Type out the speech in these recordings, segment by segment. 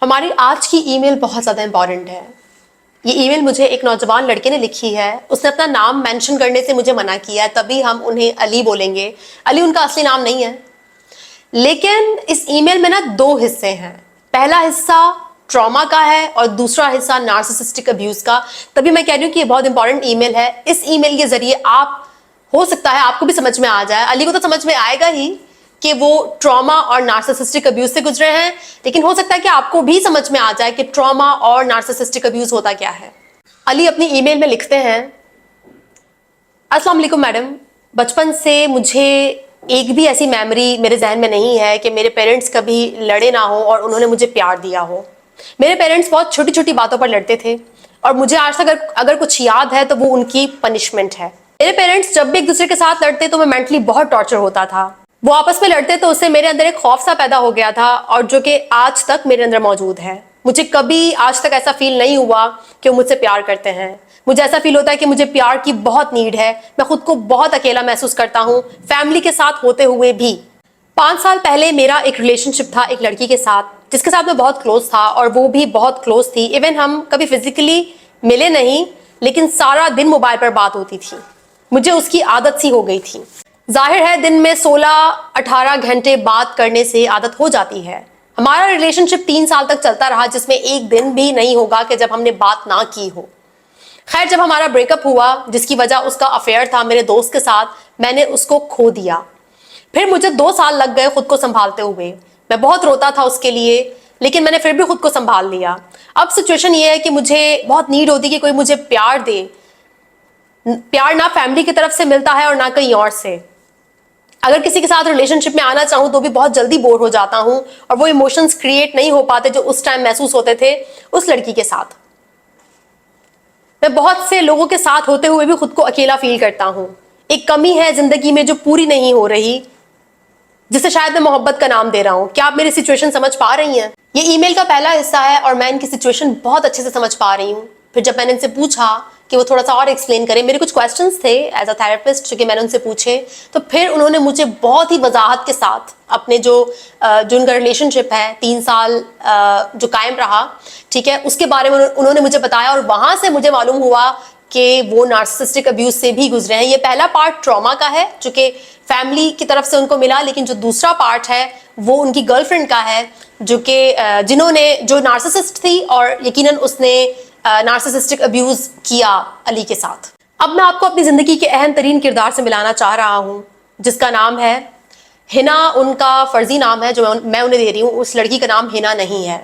हमारी आज की ईमेल बहुत ज़्यादा इंपॉर्टेंट है। ये ईमेल मुझे एक नौजवान लड़के ने लिखी है। उसने अपना नाम मेंशन करने से मुझे मना किया है, तभी हम उन्हें अली बोलेंगे। अली उनका असली नाम नहीं है। लेकिन इस ईमेल में ना दो हिस्से हैं। पहला हिस्सा ट्रॉमा का है और दूसरा हिस्सा नार्सिसिस्टिक अब्यूज का। तभी मैं कह रही हूँ कि ये बहुत इंपॉर्टेंट ईमेल है। इस ईमेल के जरिए आप, हो सकता है आपको भी समझ में आ जाए, अली को तो समझ में आएगा ही कि वो ट्रॉमा और नार्सिसिस्टिक अब्यूज से गुजरे हैं, लेकिन हो सकता है कि आपको भी समझ में आ जाए कि ट्रॉमा और नार्सिसिस्टिक अब्यूज होता क्या है। अली अपनी ईमेल में लिखते हैं, अस्सलाम वालेकुम मैडम, बचपन से मुझे एक भी ऐसी मेमोरी मेरे जहन में नहीं है कि मेरे पेरेंट्स कभी लड़े ना हो और उन्होंने मुझे प्यार दिया हो। मेरे पेरेंट्स बहुत छोटी छोटी बातों पर लड़ते थे और मुझे आज तक अगर कुछ याद है तो वो उनकी पनिशमेंट है। मेरे पेरेंट्स जब भी एक दूसरे के साथ लड़ते तो मैं मेंटली बहुत टॉर्चर होता था। वो आपस में लड़ते तो उससे मेरे अंदर एक खौफ सा पैदा हो गया था और जो कि आज तक मेरे अंदर मौजूद है। मुझे कभी आज तक ऐसा फील नहीं हुआ कि वो मुझसे प्यार करते हैं। मुझे ऐसा फील होता है कि मुझे प्यार की बहुत नीड है। मैं खुद को बहुत अकेला महसूस करता हूँ, फैमिली के साथ होते हुए भी। 5 साल पहले मेरा एक रिलेशनशिप था एक लड़की के साथ, जिसके साथ मैं बहुत क्लोज था और वो भी बहुत क्लोज थी। इवन हम कभी फिजिकली मिले नहीं, लेकिन सारा दिन मोबाइल पर बात होती थी। मुझे उसकी आदत सी हो गई थी। जाहिर है दिन में 16-18 घंटे बात करने से आदत हो जाती है। हमारा रिलेशनशिप 3 साल तक चलता रहा, जिसमें एक दिन भी नहीं होगा कि जब हमने बात ना की हो। खैर, जब हमारा ब्रेकअप हुआ, जिसकी वजह उसका अफेयर था मेरे दोस्त के साथ, मैंने उसको खो दिया। फिर मुझे 2 साल लग गए खुद को संभालते हुए। मैं बहुत रोता था उसके लिए, लेकिन मैंने फिर भी खुद को संभाल लिया। अब सिचुएशन ये है कि मुझे बहुत नीड होती है कि कोई मुझे प्यार दे। प्यार ना फैमिली की तरफ से मिलता है और ना कहीं और से। अगर किसी के साथ रिलेशनशिप में आना चाहूं तो भी बहुत जल्दी बोर हो जाता हूं और वो इमोशंस क्रिएट नहीं हो पाते जो उस टाइम महसूस होते थे उस लड़की के साथ। मैं बहुत से लोगों के साथ होते हुए भी खुद को अकेला फील करता हूं। एक कमी है जिंदगी में जो पूरी नहीं हो रही, जिसे शायद मैं मोहब्बत का नाम दे रहा हूं। क्या आप मेरी सिचुएशन समझ पा रही हैं? ये ईमेल का पहला हिस्सा है और मैं इनकी सिचुएशन बहुत अच्छे से समझ पा रही हूँ। फिर जब मैंने इनसे पूछा कि वो थोड़ा सा और एक्सप्लेन करें, मेरे कुछ क्वेश्चंस थे एज अ थेरेपिस्ट जो कि मैंने उनसे पूछे, तो फिर उन्होंने मुझे बहुत ही वजाहत के साथ अपने जो उनका रिलेशनशिप है 3 साल जो कायम रहा, ठीक है, उसके बारे में उन्होंने मुझे बताया और वहां से मुझे मालूम हुआ कि वो नार्सिसिस्टिक अब्यूज से भी गुजरे हैं। ये पहला पार्ट ट्रॉमा का है जो कि फैमिली की तरफ से उनको मिला, लेकिन जो दूसरा पार्ट है वो उनकी गर्लफ्रेंड का है जो कि जो नार्सिसिस्ट थी और यकीनन उसने नार्सिसिस्टिक अब्यूज किया अली के साथ। अब मैं आपको अपनी जिंदगी के अहम तरीन किरदार से मिलाना चाह रहा हूं, जिसका नाम है हिना। उनका फर्जी नाम है जो मैं उन्हें दे रही हूँ। उस लड़की का नाम हिना नहीं है।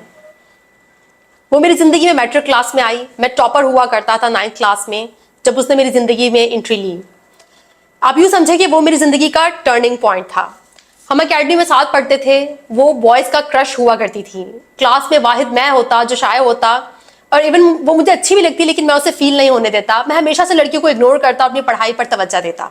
वो मेरी जिंदगी में मैट्रिक क्लास में आई। मैं टॉपर हुआ करता था 9th क्लास में जब उसने मेरी जिंदगी में एंट्री ली। आप यूं समझे कि वो मेरी जिंदगी का टर्निंग पॉइंट था। हम अकेडमी में साथ पढ़ते थे। वो बॉयज का क्रश हुआ करती थी। क्लास में वाहिद मैं होता जो शाय होता, और इवन वो मुझे अच्छी भी लगती, लेकिन मैं उसे फील नहीं होने देता। मैं हमेशा से लड़कियों को इग्नोर करता, अपनी पढ़ाई पर तवज्जो देता।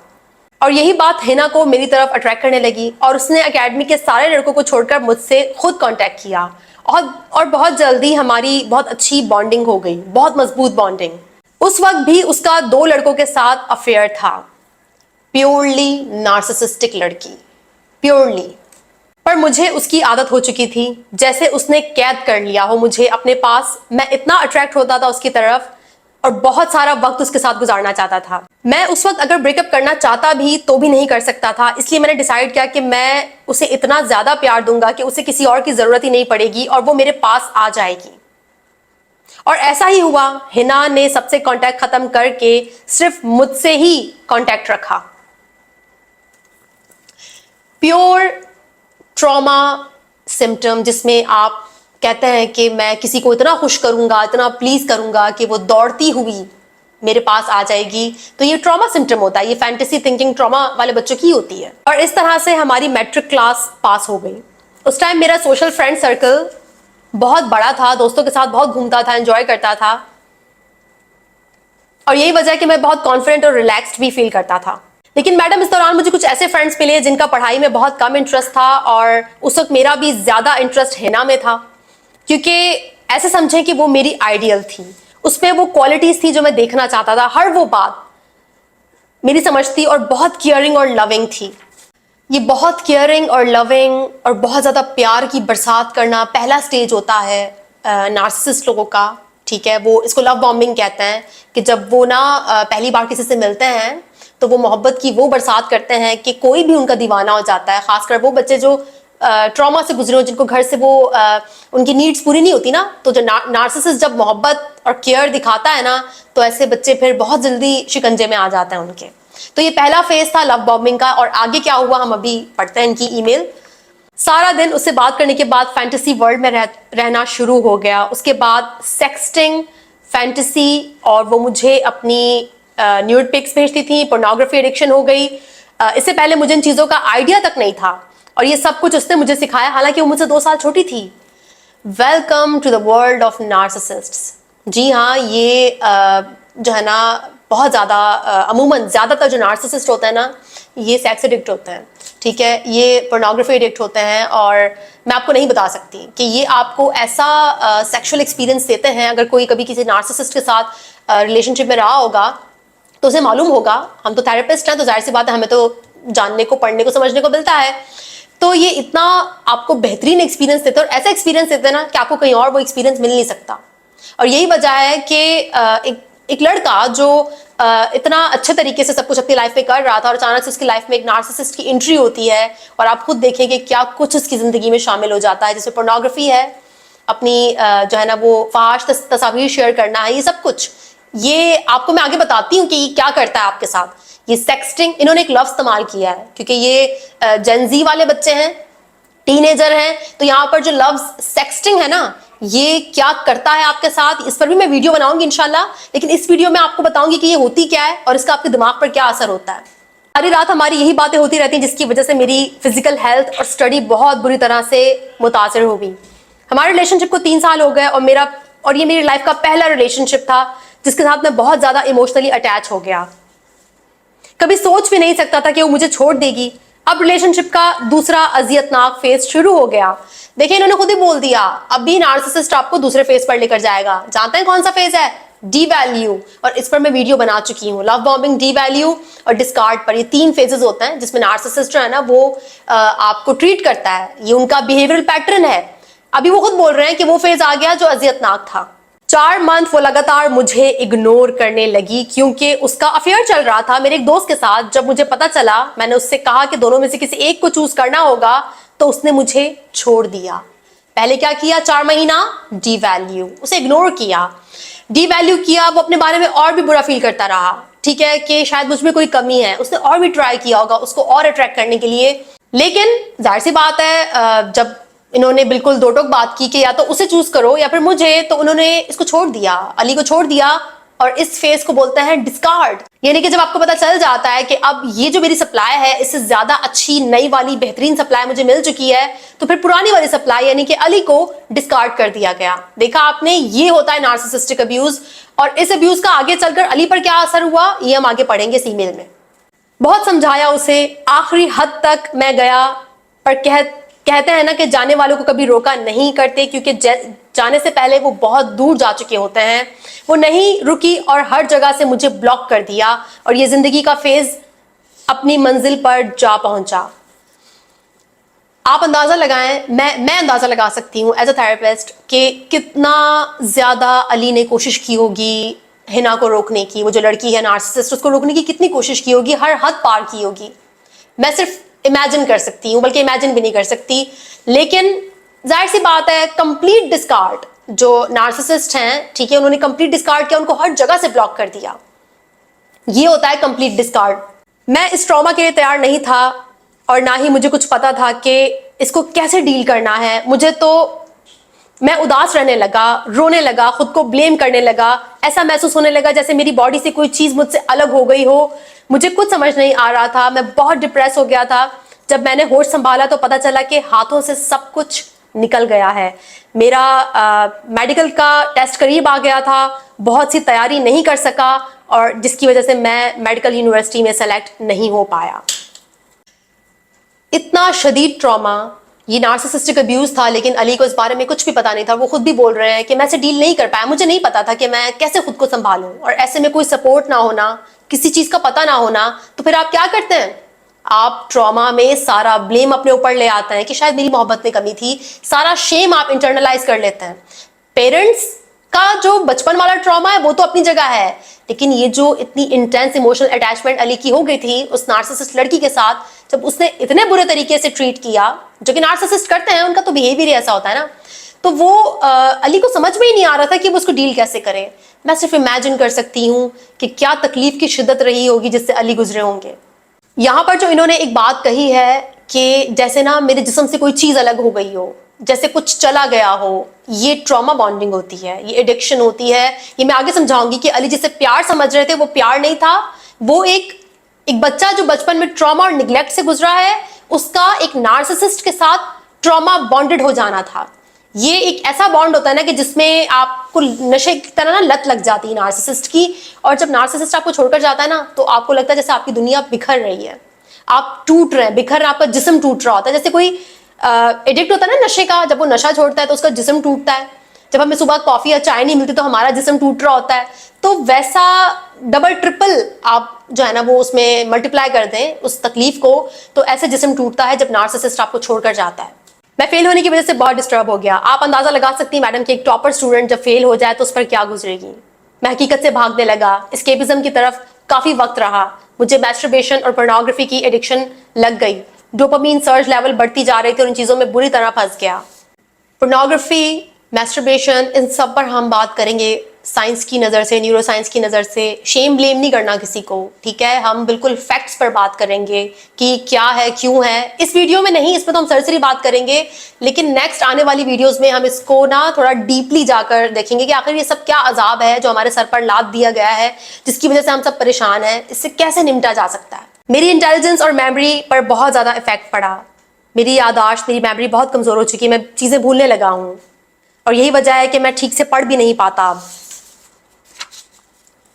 और यही बात हिना को मेरी तरफ अट्रैक्ट करने लगी और उसने अकेडमी के सारे लड़कों को छोड़कर मुझसे खुद कांटेक्ट किया और बहुत जल्दी हमारी बहुत अच्छी बॉन्डिंग हो गई, बहुत मजबूत बॉन्डिंग। उस वक्त भी उसका 2 लड़कों के साथ अफेयर था। प्योरली नार्सिसिस्टिक लड़की, प्योरली। पर मुझे उसकी आदत हो चुकी थी, जैसे उसने कैद कर लिया हो मुझे अपने पास। मैं इतना अट्रैक्ट होता था उसकी तरफ और बहुत सारा वक्त उसके साथ गुजारना चाहता था। मैं उस वक्त अगर ब्रेकअप करना चाहता भी तो भी नहीं कर सकता था, इसलिए मैंने डिसाइड किया कि मैं उसे इतना ज्यादा प्यार दूंगा कि उसे किसी और की जरूरत ही नहीं पड़ेगी और वो मेरे पास आ जाएगी। और ऐसा ही हुआ। हिना ने सबसे कांटेक्ट खत्म करके सिर्फ मुझसे ही कांटेक्ट रखा। प्योर ट्रॉमा सिम्टम, जिसमें आप कहते हैं कि मैं किसी को इतना खुश करूंगा, इतना प्लीज करूंगा कि वो दौड़ती हुई मेरे पास आ जाएगी, तो ये ट्रॉमा सिम्टम होता है। ये फैंटेसी थिंकिंग ट्रॉमा वाले बच्चों की होती है। और इस तरह से हमारी मैट्रिक क्लास पास हो गई। उस टाइम मेरा सोशल फ्रेंड सर्कल बहुत बड़ा था, दोस्तों के साथ बहुत घूमता था, एंजॉय करता था, और यही वजह कि मैं बहुत कॉन्फिडेंट और रिलैक्स्ड भी फील करता था। लेकिन मैडम, इस दौरान मुझे कुछ ऐसे फ्रेंड्स मिले जिनका पढ़ाई में बहुत कम इंटरेस्ट था और उस वक्त मेरा भी ज्यादा इंटरेस्ट हिना में था, क्योंकि ऐसे समझें कि वो मेरी आइडियल थी। उसमें वो क्वालिटीज थी जो मैं देखना चाहता था। हर वो बात मेरी समझ थी और बहुत केयरिंग और लविंग थी। ये बहुत केयरिंग और लविंग और बहुत ज्यादा प्यार की बरसात करना पहला स्टेज होता है नार्सिसिस्ट लोगों का, ठीक है, वो इसको लव बॉम्बिंग कहते हैं, कि जब वो ना पहली बार किसी से मिलते हैं तो वो मोहब्बत की वो बरसात करते हैं कि कोई भी उनका दीवाना हो जाता है, खासकर वो बच्चे जो ट्रॉमा से गुजरे हो, जिनको घर से वो उनकी नीड्स पूरी नहीं होती ना, तो जो नार्सिसिस्ट जब मोहब्बत और केयर दिखाता है ना, तो ऐसे बच्चे फिर बहुत जल्दी शिकंजे में आ जाते हैं उनके। तो ये पहला फेज था लव बॉम्बिंग का, और आगे क्या हुआ हम अभी पढ़ते हैं इनकी ईमेल। सारा दिन उससे बात करने के बाद फैंटेसी वर्ल्ड में रहना शुरू हो गया। उसके बाद सेक्सटिंग, फैंटेसी, और वो मुझे अपनी न्यूड पिक्स भेजती थी, पोर्नोग्राफी एडिक्शन हो गई। इससे पहले मुझे इन चीज़ों का आइडिया तक नहीं था, और ये सब कुछ उसने मुझे सिखाया, हालांकि वो मुझसे 2 साल छोटी थी। Welcome to the world of narcissists. जी हाँ, ये जो है ना बहुत ज़्यादा अमूमन ज़्यादातर जो नार्सिसिस्ट होते हैं ना, ये सेक्स एडिक्ट होते हैं, ठीक है, ये पोर्नोग्राफी एडिक्ट होते हैं। और मैं आपको नहीं बता सकती कि ये आपको ऐसा सेक्सुअल एक्सपीरियंस देते हैं। अगर कोई कभी किसी नार्सिसिस्ट के साथ रिलेशनशिप में रहा होगा तो उसे मालूम होगा। हम तो थेरेपिस्ट हैं, तो जाहिर सी बात है हमें तो जानने को, पढ़ने को, समझने को मिलता है। तो ये इतना आपको बेहतरीन एक्सपीरियंस देते हैं, और ऐसा एक्सपीरियंस देते हैं ना कि आपको कहीं और वो एक्सपीरियंस मिल नहीं सकता। और यही वजह है कि एक लड़का जो इतना अच्छे तरीके से सब कुछ अपनी लाइफ में कर रहा था, और अचानक से उसकी लाइफ में एक नार्सिसिस्ट की एंट्री होती है, और आप खुद देखेंगे क्या कुछ उसकी जिंदगी में शामिल हो जाता है, जिसमें पोर्नोग्राफी है, अपनी जो है ना वो फाहश तस्वीर शेयर करना है, ये सब कुछ। ये आपको मैं आगे बताती हूँ कि ये क्या करता है आपके साथ। ये सेक्सटिंग, इन्होंने एक लफ्ज इस्तेमाल किया है क्योंकि ये जेनजी वाले बच्चे हैं, टीनेजर हैं, तो यहाँ पर जो लफ्ज सेक्सटिंग है ना, ये क्या करता है आपके साथ, इस पर भी मैं वीडियो बनाऊंगी इंशाल्लाह। लेकिन इस वीडियो में आपको बताऊंगी कि ये होती क्या है और इसका आपके दिमाग पर क्या असर होता है। सारी रात हमारी यही बातें होती रहती हैं, जिसकी वजह से मेरी फिजिकल हेल्थ और स्टडी बहुत बुरी तरह से मुतासर हो गई। हमारे रिलेशनशिप को 3 साल हो गए, और ये मेरी लाइफ का पहला रिलेशनशिप था जिसके साथ मैं बहुत ज्यादा इमोशनली अटैच हो गया। कभी सोच भी नहीं सकता था कि वो मुझे छोड़ देगी। अब रिलेशनशिप का दूसरा अजियतनाक फेज शुरू हो गया। देखिए, इन्होंने खुद ही बोल दिया, अभी नार्सिसिस्ट आपको दूसरे फेज पर लेकर जाएगा। जानते हैं कौन सा फेज है? D value. और इस पर मैं वीडियो बना चुकी हूँ, लव बॉम्बिंग, डी वैल्यू और डिस्कार्ड पर। ये 3 फेजेस होते हैं जिसमें नार्सिसिस्ट जो है ना वो आपको ट्रीट करता है। ये उनका बिहेवियरल पैटर्न है। अभी वो खुद बोल रहे हैं कि वो फेज आ गया जो अजियतनाक था। 4 मंथ वो लगातार मुझे इग्नोर करने लगी क्योंकि उसका अफेयर चल रहा था मेरे एक दोस्त के साथ। जब मुझे पता चला, मैंने उससे कहा कि दोनों में से किसी एक को चूज करना होगा, तो उसने मुझे छोड़ दिया। पहले क्या किया? 4 महीना डी वैल्यू, उसे इग्नोर किया, डी वैल्यू किया। वो अपने बारे में और भी बुरा फील करता रहा, ठीक है, कि शायद मुझ में कोई कमी है। उसने और भी ट्राई किया होगा उसको और अट्रैक्ट करने के लिए। लेकिन जाहिर सी बात है, जब इन्होंने बिल्कुल दो टोक बात की कि या तो उसे चूज करो या फिर मुझे, तो उन्होंने इसको छोड़ दिया, अली को छोड़ दिया। और इस फेज को बोलते हैं डिस्कार्ड। यानी कि जब आपको पता चल जाता है कि अब ये जो मेरी सप्लाई है, इससे ज्यादा अच्छी नई वाली बेहतरीन सप्लाई मुझे मिल चुकी है, तो फिर पुरानी वाली सप्लाई यानी कि अली को डिस्कार्ड कर दिया गया। देखा आपने, ये होता है नार्सिसिस्टिक अब्यूज। और इस अब्यूज का आगे चलकर अली पर क्या असर हुआ, ये हम आगे पढ़ेंगे इस ईमेल में। बहुत समझाया उसे, आखिरी हद तक मैं गया, पर कहते हैं ना कि जाने वालों को कभी रोका नहीं करते, क्योंकि जाने से पहले वो बहुत दूर जा चुके होते हैं। वो नहीं रुकी और हर जगह से मुझे ब्लॉक कर दिया, और ये जिंदगी का फेज अपनी मंजिल पर जा पहुंचा। आप अंदाजा लगाएं, मैं अंदाजा लगा सकती हूं एज अ थेरेपिस्ट कि कितना ज्यादा अली ने कोशिश की होगी हिना को रोकने की। वो जो लड़की है नार्सिसिस्ट, उसको रोकने की कितनी कोशिश की होगी, हर हद पार की होगी। मैं सिर्फ इमेजिन कर सकती हूँ, बल्कि इमेजिन भी नहीं कर सकती। लेकिन जाहिर सी बात है, कंप्लीट डिस्कार्ड जो नार्सिसिस्ट हैं, ठीक है, उन्होंने कंप्लीट डिस्कार्ड किया, उनको हर जगह से ब्लॉक कर दिया। ये होता है कंप्लीट डिस्कार्ड। मैं इस ट्रॉमा के लिए तैयार नहीं था, और ना ही मुझे कुछ पता था कि इसको कैसे डील करना है। मैं उदास रहने लगा, रोने लगा, खुद को ब्लेम करने लगा। ऐसा महसूस होने लगा जैसे मेरी बॉडी से कोई चीज मुझसे अलग हो गई हो। मुझे कुछ समझ नहीं आ रहा था, मैं बहुत डिप्रेस हो गया था। जब मैंने होश संभाला तो पता चला कि हाथों से सब कुछ निकल गया है। मेरा मेडिकल का टेस्ट करीब आ गया था, बहुत सी तैयारी नहीं कर सका, और जिसकी वजह से मैं मेडिकल यूनिवर्सिटी में सेलेक्ट नहीं हो पाया। इतना शदीद ट्रॉमा, ये नार्सिसिस्टिक अब्यूज था। लेकिन अली को इस बारे में कुछ भी पता नहीं था। वो खुद भी बोल रहे हैं कि मैं इसे डील नहीं कर पाया, मुझे नहीं पता था कि मैं कैसे खुद को संभालूं। और ऐसे में कोई सपोर्ट ना होना, किसी चीज का पता ना होना, तो फिर आप क्या करते हैं? आप ट्रॉमा में सारा ब्लेम अपने ऊपर ले आते हैं कि शायद मेरी मोहब्बत में कमी थी। सारा शेम आप इंटरनलाइज कर लेते हैं। पेरेंट्स का जो बचपन वाला ट्रॉमा है वो तो अपनी जगह है, लेकिन ये जो इतनी इंटेंस इमोशनल अटैचमेंट अली की हो गई थी उस नार्सिसिस्ट लड़की के साथ, जब उसने इतने बुरे तरीके से ट्रीट किया, जो कि नार्सिसिस्ट करते हैं, उनका तो बिहेवियर ऐसा होता है ना, तो वो अली को समझ में ही नहीं आ रहा था कि वो उसको डील कैसे करे। मैं सिर्फ इमेजिन कर सकती हूँ कि क्या तकलीफ की शिद्दत रही होगी जिससे अली गुजरे होंगे। यहाँ पर जो इन्होंने एक बात कही है कि जैसे ना मेरे जिस्म से कोई चीज अलग हो गई हो, जैसे कुछ चला गया हो, ये ट्रॉमा बॉन्डिंग होती है, ये एडिक्शन होती है। ये मैं आगे समझाऊंगी कि अली जिसे प्यार समझ रहे थे वो प्यार नहीं था, वो एक बच्चा जो बचपन में ट्रॉमा और निग्लेक्ट से गुजरा है, उसका एक नार्सिसिस्ट के साथ ट्रॉमा बॉन्डेड हो जाना था। ये एक ऐसा बॉन्ड होता है ना कि जिसमें आपको नशे की तरह ना लत लग जाती है नार्सिसिस्ट की, और जब नार्सिसिस्ट आपको छोड़कर जाता है ना तो आपको लगता है जैसे आपकी दुनिया बिखर रही है, आप टूट रहे हैं, बिखर रहे हैं, आपका जिस्म टूट रहा होता है। जैसे कोई एडिक्ट होता है ना नशे का, जब वो नशा छोड़ता है तो उसका जिस्म टूटता है। जब हमें सुबह कॉफी या चाय नहीं मिलती तो हमारा जिस्म टूट रहा होता है। तो वैसा डबल ट्रिपल आप जो है ना वो उसमें मल्टीप्लाई कर दें उस तकलीफ को, तो ऐसे जिस्म टूटता है जब नार्सिसिस्ट आपको छोड़कर जाता है। मैं फेल होने की वजह से बहुत डिस्टर्ब हो गया। आप अंदाजा लगा सकती हैं मैडम कि एक टॉपर स्टूडेंट जब फेल हो जाए तो उस पर क्या गुजरेगी। मैं हकीकत से भागने लगा, एस्केपिज्म की तरफ काफी वक्त रहा। मुझे मैस्टरबेशन और पोर्नोग्राफी की एडिक्शन लग गई। डोपामीन सर्ज लेवल बढ़ती जा रही थी और इन चीजों में बुरी तरह फंस गया। पोर्नोग्राफी, मैस्टरबेशन, इन सब पर हम बात करेंगे साइंस की नज़र से, न्यूरो साइंस की नज़र से। शेम ब्लेम नहीं करना किसी को, ठीक है। हम बिल्कुल फैक्ट्स पर बात करेंगे कि क्या है, क्यों है। इस वीडियो में नहीं, इस पर तो हम सरसरी बात करेंगे, लेकिन नेक्स्ट आने वाली वीडियोस में हम इसको ना थोड़ा डीपली जाकर देखेंगे कि आखिर ये सब क्या अजाब है जो हमारे सर पर लाद दिया गया है, जिसकी वजह से हम सब परेशान हैं। इससे कैसे निपटा जा सकता है। मेरी इंटेलिजेंस और मेमोरी पर बहुत ज़्यादा इफेक्ट पड़ा। मेरी याददाश्त, मेरी मेमोरी बहुत कमज़ोर हो चुकी है। मैं चीज़ें भूलने लगा हूँ और यही वजह है कि मैं ठीक से पढ़ भी नहीं पाता अब।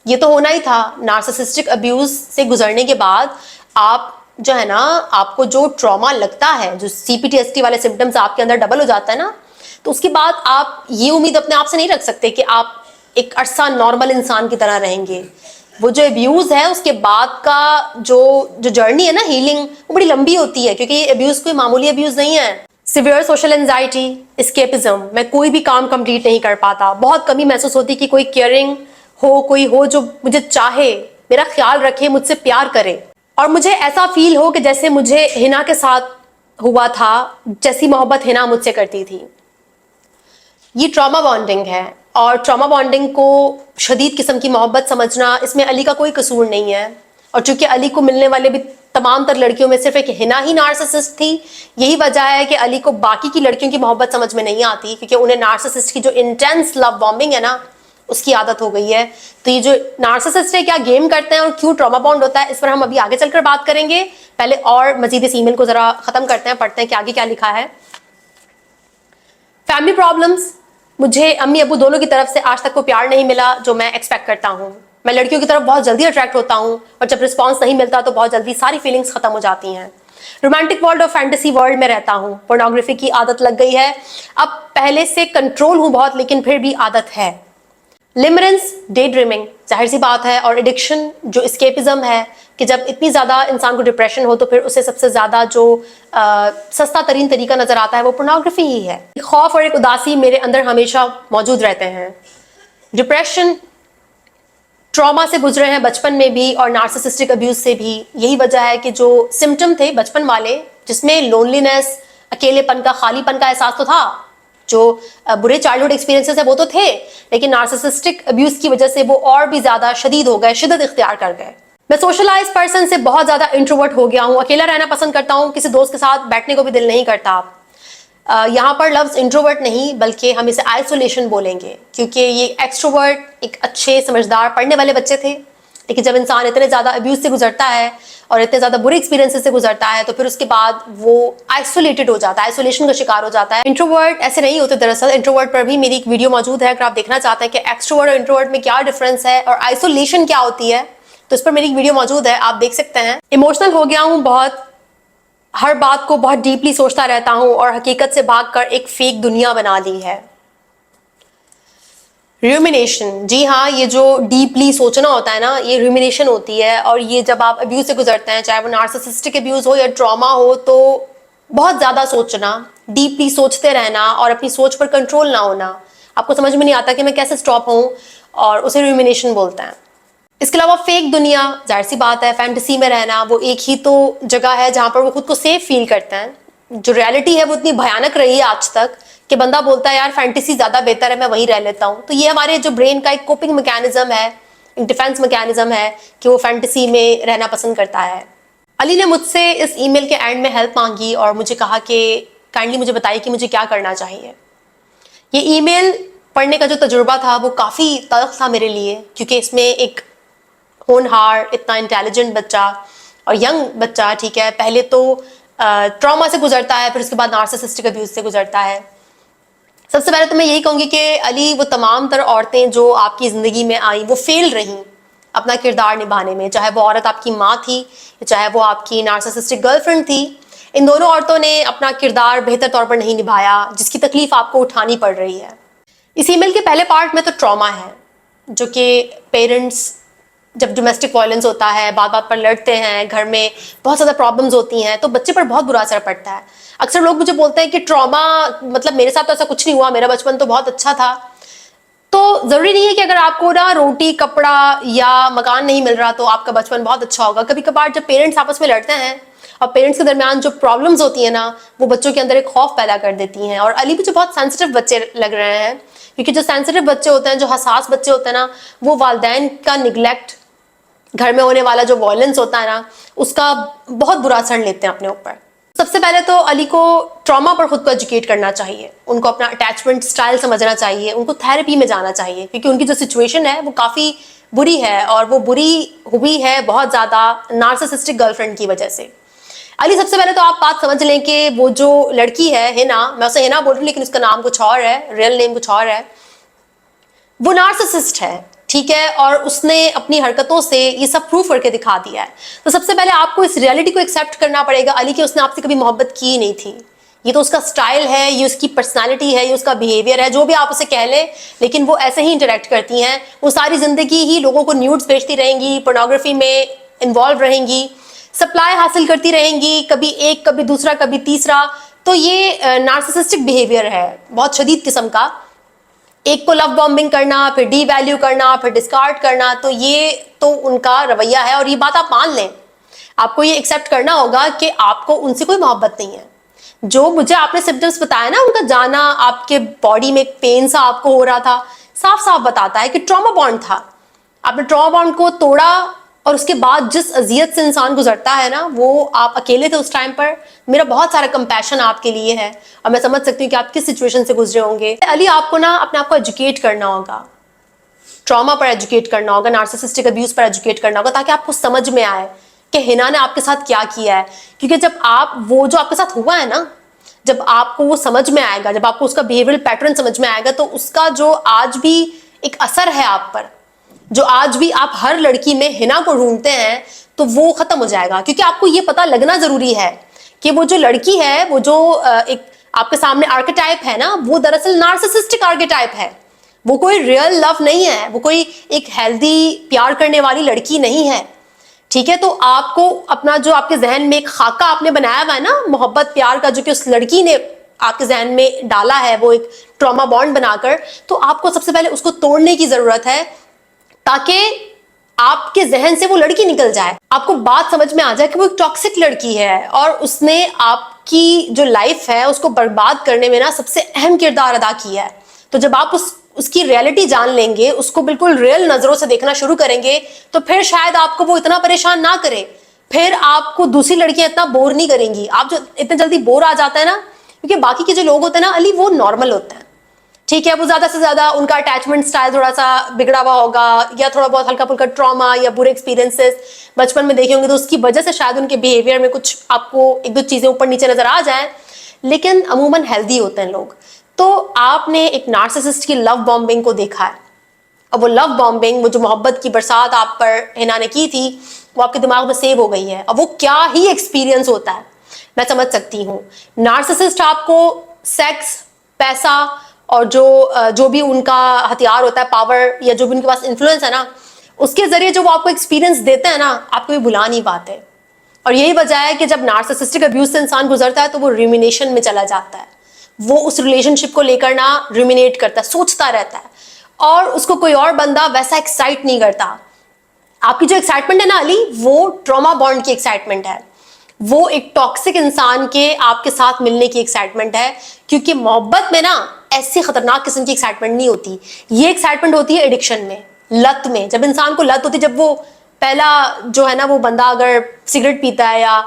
ये तो होना ही था। नार्सिसिस्टिक अब्यूज से गुजरने के बाद आप जो है ना, आपको जो ट्रॉमा लगता है, जो CPTSD वाले सिम्टम्स आपके अंदर डबल हो जाता है ना, तो उसके बाद आप ये उम्मीद अपने आप से नहीं रख सकते कि आप एक अरसा नॉर्मल इंसान की तरह रहेंगे। वो जो अब्यूज है उसके बाद का जो जर्नी है ना, हीलिंग, वो बड़ी लंबी होती है, क्योंकि ये अब्यूज कोई मामूली अब्यूज नहीं है। सिवियर सोशल एंजाइटी, एस्केपिज्म, मैं कोई भी काम कंप्लीट नहीं कर पाता। बहुत कमी महसूस होती कि कोई केयरिंग हो, कोई हो जो मुझे चाहे, मेरा ख्याल रखे, मुझसे प्यार करे, और मुझे ऐसा फील हो कि जैसे मुझे हिना के साथ हुआ था, जैसी मोहब्बत हिना मुझसे करती थी। ये ट्रॉमा बॉन्डिंग है, और ट्रॉमा बॉन्डिंग को शदीद किस्म की मोहब्बत समझना, इसमें अली का कोई कसूर नहीं है। और चूंकि अली को मिलने वाले भी तमाम तर लड़कियों में सिर्फ एक हिना ही नार्सिसिस्ट थी, यही वजह है कि अली को बाकी की लड़कियों की मोहब्बत समझ में नहीं आती, क्योंकि उन्हें नार्सिसिस्ट की जो इंटेंस लव बॉम्बिंग है ना, उसकी आदत हो गई है। तो ये जो नार्सिसिस्ट है क्या गेम करते हैं और क्यों ट्रॉमा बॉन्ड होता है, इस पर हम अभी आगे चलकर बात करेंगे। पहले और मजीद इस ईमेल को जरा खत्म करते हैं, पढ़ते हैं कि आगे क्या लिखा है। फैमिली प्रॉब्लम्स, मुझे अम्मी अबू दोनों की तरफ से आज तक को प्यार नहीं मिला जो मैं एक्सपेक्ट करता हूँ। मैं लड़कियों की तरफ बहुत जल्दी अट्रैक्ट होता हूँ और जब रिस्पॉन्स नहीं मिलता तो बहुत जल्दी सारी फीलिंग्स खत्म हो जाती हैं। रोमांटिक वर्ल्ड और फैंटेसी वर्ल्ड में रहता हूँ। पोर्नोग्राफी की आदत लग गई है। अब पहले से कंट्रोल हूँ बहुत, लेकिन फिर भी आदत है। लिमरेंस, डे ड्रीमिंग, जाहिर सी बात है। और एडिक्शन जो एस्केपिज्म है, कि जब इतनी ज़्यादा इंसान को डिप्रेशन हो तो फिर उसे सबसे ज़्यादा जो सस्ता तरीन तरीका नज़र आता है वो पोर्नोग्राफी ही है। खौफ और एक उदासी मेरे अंदर हमेशा मौजूद रहते हैं। डिप्रेशन, ट्रॉमा से गुजरे हैं बचपन में भी और नार्सिसिस्टिक अब्यूज से भी। यही वजह है कि जो सिम्टम थे बचपन वाले, जिसमें लोनलीनेस, अकेलेपन का, खालीपन का एहसास तो था, जो बुरे चाइल्डहुड एक्सपीरियंसेस है वो तो थे, लेकिन नार्सिसिस्टिक अब्यूज की वजह से वो और भी ज्यादा शदीद हो गए, शिद्दत इख्तियार कर गए। मैं सोशलाइज पर्सन से बहुत ज्यादा इंट्रोवर्ट हो गया हूँ। अकेला रहना पसंद करता हूँ, किसी दोस्त के साथ बैठने को भी दिल नहीं करता। यहाँ पर लफ्ज इंट्रोवर्ट नहीं बल्कि हम इसे आइसोलेशन बोलेंगे, क्योंकि ये एक्सट्रोवर्ट एक अच्छे समझदार पढ़ने वाले बच्चे थे, लेकिन जब इंसान इतने ज़्यादा अब्यूज से गुजरता है और इतने ज़्यादा बुरे एक्सपीरियंसेस से गुजरता है तो फिर उसके बाद वो आइसोलेटेड हो जाता है, आइसोलेशन का शिकार हो जाता है। इंट्रोवर्ट ऐसे नहीं होते दरअसल। इंट्रोवर्ट पर भी मेरी एक वीडियो मौजूद है, अगर आप देखना चाहते हैं कि एक्सट्रोवर्ट और इंट्रोवर्ट में क्या डिफरेंस है और आइसोलेशन क्या होती है, तो इस पर मेरी एक वीडियो मौजूद है, आप देख सकते हैं। इमोशनल हो गया हूँ बहुत, हर बात को बहुत डीपली सोचता रहता हूँ और हकीकत से भागकर एक फेक दुनिया बना ली है। रूमिनेशन, जी हाँ, ये जो डीपली सोचना होता है ना, ये रूमिनेशन होती है। और ये जब आप अब्यूज से गुजरते हैं, चाहे वो नार्सिसिस्टिक अब्यूज हो या ट्रॉमा हो, तो बहुत ज़्यादा सोचना, डीपली सोचते रहना और अपनी सोच पर कंट्रोल ना होना, आपको समझ में नहीं आता कि मैं कैसे स्टॉप हूँ, और उसे रूमिनेशन बोलते हैं। इसके अलावा फेक दुनिया, जाहिर सी बात है फैंटेसी में रहना, वो एक ही तो जगह है जहां पर वो खुद को सेफ फील करते हैं। जो रियलिटी है वो इतनी भयानक रही है आज तक कि बंदा बोलता है यार फैंटेसी ज्यादा बेहतर है, मैं वहीं रह लेता हूँ। तो ये हमारे जो ब्रेन का एक कोपिंग मैकेनिज्म है, एक डिफेंस मैकेनिज्म है कि वो फैंटेसी में रहना पसंद करता है। अली ने मुझसे इस ईमेल के एंड में हेल्प मांगी और मुझे कहा कि काइंडली मुझे बताइए कि मुझे क्या करना चाहिए। ये ईमेल पढ़ने का जो तजुर्बा था वो काफ़ी तल्ख था मेरे लिए, क्योंकि इसमें एक होनहार, इतना इंटेलिजेंट बच्चा और यंग बच्चा, ठीक है, पहले तो ट्रॉमा से गुजरता है, फिर उसके बाद नार्सिसिस्टिक अब्यूज से गुजरता है। सबसे पहले तो मैं यही कहूँगी कि अली वो तमाम तरह औरतें जो आपकी ज़िंदगी में आई वो फेल रहीं अपना किरदार निभाने में, चाहे वो औरत आपकी माँ थी, चाहे वो आपकी नार्सिसिस्टिक गर्लफ्रेंड थी। इन दोनों औरतों ने अपना किरदार बेहतर तौर पर नहीं निभाया, जिसकी तकलीफ आपको उठानी पड़ रही है। इस ईमेल के पहले पार्ट में तो ट्रॉमा है, जो कि पेरेंट्स जब डोमेस्टिक वायलेंस होता है, बात बात पर लड़ते हैं, घर में बहुत ज़्यादा प्रॉब्लम्स होती हैं, तो बच्चे पर बहुत बुरा असर पड़ता है। अक्सर लोग मुझे बोलते हैं कि ट्रॉमा मतलब मेरे साथ तो ऐसा कुछ नहीं हुआ, मेरा बचपन तो बहुत अच्छा था। तो ज़रूरी नहीं है कि अगर आपको ना रोटी, कपड़ा या मकान नहीं मिल रहा तो आपका बचपन बहुत अच्छा होगा। कभी कभार जब पेरेंट्स आपस में लड़ते हैं और पेरेंट्स के दरमियान जो प्रॉब्लम्स होती है ना, वो बच्चों के अंदर एक खौफ पैदा कर देती हैं। और अली मुझे बहुत सेंसिटिव बच्चे लग रहे हैं, क्योंकि जो सेंसिटिव बच्चे होते हैं, जो हसास बच्चे होते हैं ना, वो वालिदैन का निगलेक्ट, घर में होने वाला जो वायलेंस होता है ना, उसका बहुत बुरा असर लेते हैं अपने ऊपर। सबसे पहले तो अली को ट्रॉमा पर खुद को एजुकेट करना चाहिए, उनको अपना अटैचमेंट स्टाइल समझना चाहिए, उनको थेरेपी में जाना चाहिए, क्योंकि उनकी जो सिचुएशन है वो काफ़ी बुरी है, और वो बुरी हुई है बहुत ज़्यादा नार्सिसिस्टिक गर्लफ्रेंड की वजह से। अली, सबसे पहले तो आप बात समझ लें कि वो जो लड़की है हिना, मैं उसे हिना बोल रही हूँ लेकिन उसका नाम कुछ और है, रियल नेम कुछ और है, वो नार्सिसिस्ट है, ठीक है, और उसने अपनी हरकतों से ये सब प्रूफ करके दिखा दिया है। तो सबसे पहले आपको इस रियलिटी को एक्सेप्ट करना पड़ेगा अली कि उसने आपसे कभी मोहब्बत की नहीं थी। ये तो उसका स्टाइल है, ये उसकी पर्सनालिटी है, ये उसका बिहेवियर है, जो भी आप उसे कह लें, लेकिन वो ऐसे ही इंटरेक्ट करती हैं। वो सारी जिंदगी ही लोगों को न्यूड्स भेजती रहेंगी, पोर्नोग्राफी में इन्वॉल्व रहेंगी, सप्लाई हासिल करती रहेंगी, कभी एक, कभी दूसरा, कभी तीसरा। तो ये नार्सिसिस्टिक बिहेवियर है बहुत शदीद किस्म का। एक को लव बॉम्बिंग करना, फिर डी वैल्यू करना, फिर डिस्कार्ड करना, तो ये तो उनका रवैया है। और ये बात आप मान लें, आपको ये एक्सेप्ट करना होगा कि आपको उनसे कोई मोहब्बत नहीं है। जो मुझे आपने सिम्टम्स बताया ना, उनका जाना, आपके बॉडी में पेन सा आपको हो रहा था, साफ साफ बताता है कि ट्रॉमा बॉन्ड था। आपने ट्रॉमा बॉन्ड को तोड़ा, और उसके बाद जिस अजियत से इंसान गुजरता है ना, वो आप अकेले थे उस टाइम पर। मेरा बहुत सारा कंपैशन आपके लिए है, और मैं समझ सकती हूँ कि आप किस सिचुएशन से गुजरे होंगे। अली, आपको ना अपने आप को एजुकेट करना होगा, ट्रॉमा पर एजुकेट करना होगा, नार्सिसिस्टिक अब्यूज पर एजुकेट करना होगा, ताकि आपको समझ में आए कि हिना ने आपके साथ क्या किया है। क्योंकि जब आप वो जो आपके साथ हुआ है ना, जब आपको वो समझ में आएगा, जब आपको उसका बिहेवियरल पैटर्न समझ में आएगा, तो उसका जो आज भी एक असर है आप पर, जो आज भी आप हर लड़की में हिना को ढूंढते हैं, तो वो खत्म हो जाएगा। क्योंकि आपको ये पता लगना जरूरी है कि वो जो लड़की है, वो जो एक आपके सामने आर्केटाइप है ना, वो दरअसल नार्सिसिस्टिक आर्केटाइप है। वो कोई रियल लव नहीं है, वो कोई एक हेल्दी प्यार करने वाली लड़की नहीं है, ठीक है। तो आपको अपना जो आपके जहन में एक खाका आपने बनाया हुआ है ना, मोहब्बत प्यार का, जो कि उस लड़की ने आपके जहन में डाला है, वो एक ट्रॉमा बॉन्ड बनाकर, तो आपको सबसे पहले उसको तोड़ने की जरूरत है, ताकि आपके जहन से वो लड़की निकल जाए, आपको बात समझ में आ जाए कि वो एक टॉक्सिक लड़की है, और उसने आपकी जो लाइफ है उसको बर्बाद करने में ना सबसे अहम किरदार अदा किया है। तो जब आप उसकी रियलिटी जान लेंगे, उसको बिल्कुल रियल नजरों से देखना शुरू करेंगे, तो फिर शायद आपको वो इतना परेशान ना करे, फिर आपको दूसरी लड़कियां इतना बोर नहीं करेंगी। आप जो इतने जल्दी बोर आ जाता है ना, क्योंकि बाकी के जो लोग होते हैं ना अली, वो नॉर्मल होते हैं, ठीक है। वो ज्यादा से ज्यादा उनका अटैचमेंट स्टाइल थोड़ा सा बिगड़ा हुआ होगा, या थोड़ा बहुत हल्का फुल्का ट्रॉमा या बुरे एक्सपीरियंसेस बचपन में देखे होंगे, तो उसकी वजह से शायद उनके बिहेवियर में कुछ आपको एक दो चीजें ऊपर नीचे नजर आ जाए, लेकिन अमूमन हेल्दी होते हैं लोग। तो आपने एक नार्सिसिस्ट की लव बॉम्बिंग को देखा है, अब वो लव बॉम्बिंग, वो जो मोहब्बत की बरसात आप पर हिना ने की थी, वो आपके दिमाग में सेव हो गई है। अब वो क्या ही एक्सपीरियंस होता है मैं समझ सकती हूँ। नार्सिसिस्ट आपको सेक्स, पैसा और जो भी उनका हथियार होता है, पावर, या जो भी उनके पास इन्फ्लुएंस है ना, उसके जरिए जो वो आपको एक्सपीरियंस देते हैं ना, आपको ये भुला नहीं पाते। और यही वजह है कि जब नार्सिसिस्टिक अब्यूज से इंसान गुजरता है तो वो रिमिनेशन में चला जाता है, वो उस रिलेशनशिप को लेकर ना रुमिनेट करता है, सोचता रहता है, और उसको कोई और बंदा वैसा एक्साइट नहीं करता। आपकी जो एक्साइटमेंट है ना अली, वो ट्रॉमा बॉन्ड की एक्साइटमेंट है, वो एक टॉक्सिक इंसान के आपके साथ मिलने की एक्साइटमेंट है। क्योंकि मोहब्बत में ना ऐसी खतरनाक किस्म की एक्साइटमेंट नहीं होती, ये एक्साइटमेंट होती है एडिक्शन में, लत में। जब इंसान को लत होती है, जब वो पहला जो है ना वो बंदा अगर सिगरेट पीता है या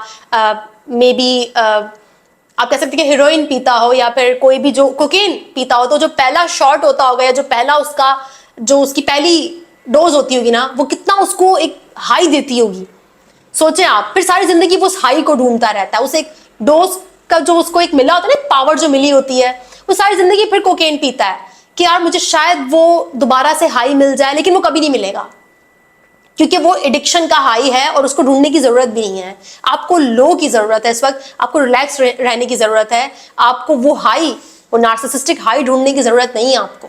मे बी आप कह सकते हैं कि हेरोइन पीता हो या फिर कोई भी जो कोकेन पीता हो, तो जो पहला शॉट होता होगा या जो पहला उसका जो उसकी पहली डोज होती होगी ना, वो कितना उसको एक हाई देती होगी, सोचें आप। फिर सारी जिंदगी वो उस हाई को ढूंढता रहता है, उस एक डोज का जो उसको एक मिला होता है ना, पावर जो मिली होती है, वो सारी जिंदगी फिर कोकेन पीता है कि यार मुझे शायद वो दोबारा से हाई मिल जाए, लेकिन वो कभी नहीं मिलेगा क्योंकि वो एडिक्शन का हाई है और उसको ढूंढने की जरूरत भी नहीं है। आपको लो की जरूरत है इस वक्त, आपको रिलैक्स रहने की जरूरत है, आपको वो हाई, वो नार्सिसिस्टिक हाई ढूंढने की जरूरत नहीं है आपको।